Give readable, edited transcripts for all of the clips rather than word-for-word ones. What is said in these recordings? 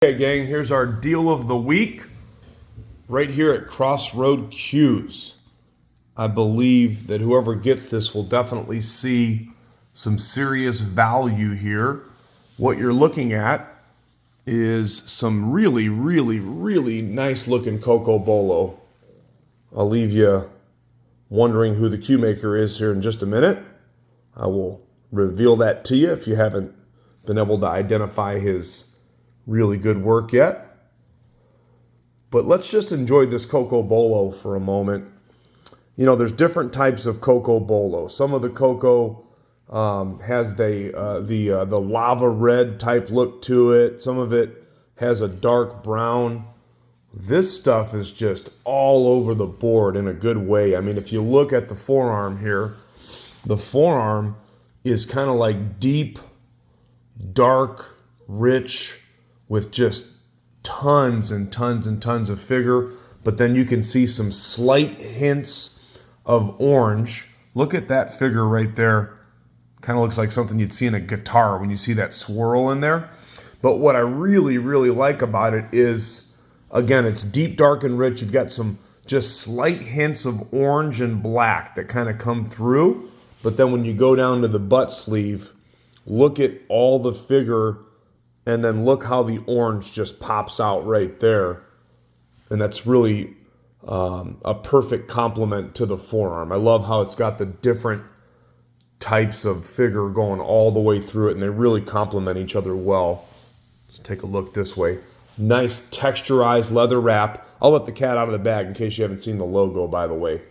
Okay, gang, here's our deal of the week right here at Crossroad Cues. I believe that whoever gets this will definitely see some serious value here. What you're looking at is some really nice looking Cocobolo. I'll leave you wondering who the cue maker is here in just a minute. I will reveal that to you if you haven't been able to identify his really good work yet. But let's just enjoy this Cocobolo for a moment. You know, there's different types of Cocobolo. Some of the cocoa has the lava red type look to it. Some of it has a dark brown. This stuff is just all over the board in a good way. I mean, if you look at the forearm here, the forearm is kind of like deep, dark, rich, with just tons and tons of figure, but then you can see some slight hints of orange. Look at that figure right there. Kind of looks like something you'd see in a guitar when you see that swirl in there. But what I really like about it is, again, it's deep, dark, and rich. You've got some just slight hints of orange and black that kind of come through. But then when you go down to the butt sleeve, look at all the figure. And then look how the orange just pops out right there. And that's really a perfect complement to the forearm. I love how it's got the different types of figure going all the way through it, and they really complement each other well. Let's take a look this way. Nice texturized leather wrap. I'll let the cat out of the bag in case you haven't seen the logo, by the way.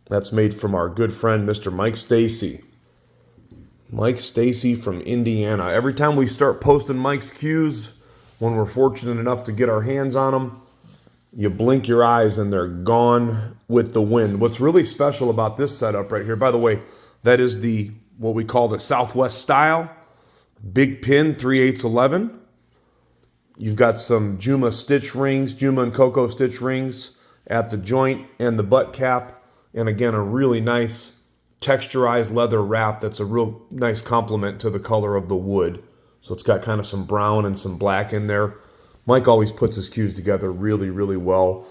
That's made from our good friend, Mr. Mike Stacy. Mike Stacy from Indiana. Every time we start posting Mike's cues, when we're fortunate enough to get our hands on them, you blink your eyes and they're gone with the wind. What's really special about this setup right here, by the way, that is the what we call the Southwest style. Big pin, 3/8 11. You've got some Juma stitch rings, Juma and Coco stitch rings at the joint and the butt cap. And again, a really nice texturized leather wrap that's a real nice complement to the color of the wood. So it's got kind of some brown and some black in there. Mike always puts his cues together really well.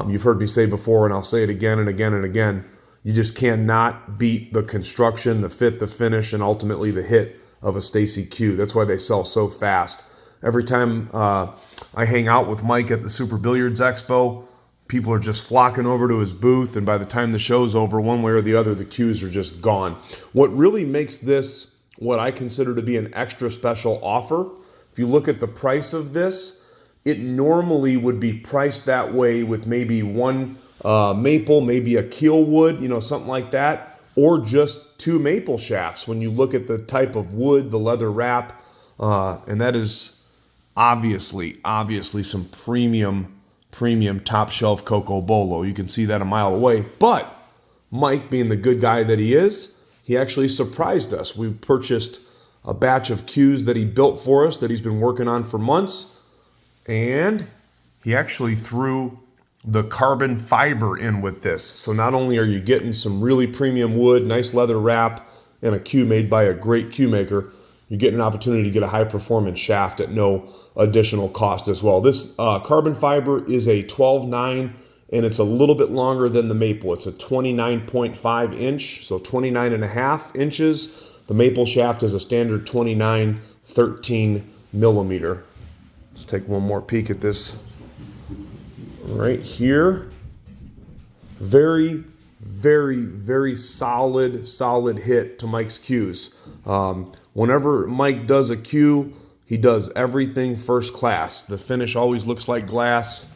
You've heard me say before, and I'll say it again and again and again, you just cannot beat the construction, the fit, the finish, and ultimately the hit of a Stacy cue. That's why they sell so fast. Every time I hang out with Mike at the Super Billiards Expo, people are just flocking over to his booth, and by the time the show's over, one way or the other, the cues are just gone. What really makes this what I consider to be an extra special offer, if you look at the price of this, it normally would be priced that way with maybe one maple, maybe a keel wood, you know, something like that, or just two maple shafts when you look at the type of wood, the leather wrap, and that is obviously some premium top shelf Cocobolo. You can see that a mile away. But Mike, being the good guy that he is, he actually surprised us. We purchased a batch of cues that he built for us that he's been working on for months. And he actually threw the carbon fiber in with this. So not only are you getting some really premium wood, nice leather wrap, and a cue made by a great cue maker, you get an opportunity to get a high-performance shaft at no additional cost as well. This carbon fiber is a 12/9, and it's a little bit longer than the maple. It's a 29.5 inch, so 29.5 inches. The maple shaft is a standard 29/13 millimeter. Let's take one more peek at this right here. Very solid hit to Mike's cues. Whenever Mike does a cue, he does everything first class. The finish always looks like glass.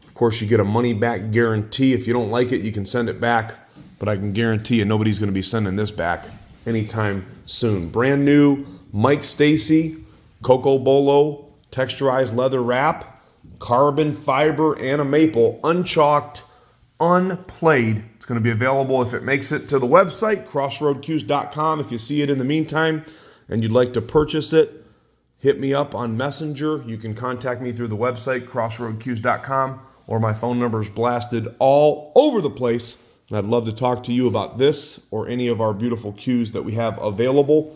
Of course, you get a money-back guarantee. If you don't like it, you can send it back. But I can guarantee you nobody's going to be sending this back anytime soon. Brand new Mike Stacy, Cocobolo, texturized leather wrap, carbon fiber, and a maple, unchalked, unplayed. It's going to be available if it makes it to the website, crossroadcues.com. If you see it in the meantime and you'd like to purchase it, hit me up on Messenger. You can contact me through the website, crossroadcues.com, or my phone number is blasted all over the place. And I'd love to talk to you about this or any of our beautiful cues that we have available.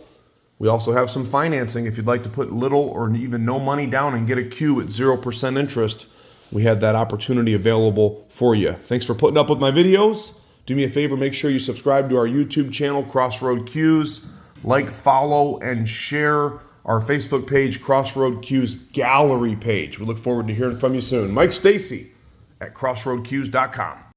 We also have some financing if you'd like to put little or even no money down and get a cue at 0% interest. We had that opportunity available for you. Thanks for putting up with my videos. Do me a favor, make sure you subscribe to our YouTube channel, Crossroad Cues. Like, follow, and share our Facebook page, Crossroad Cues Gallery page. We look forward to hearing from you soon. Mike Stacy at crossroadcues.com.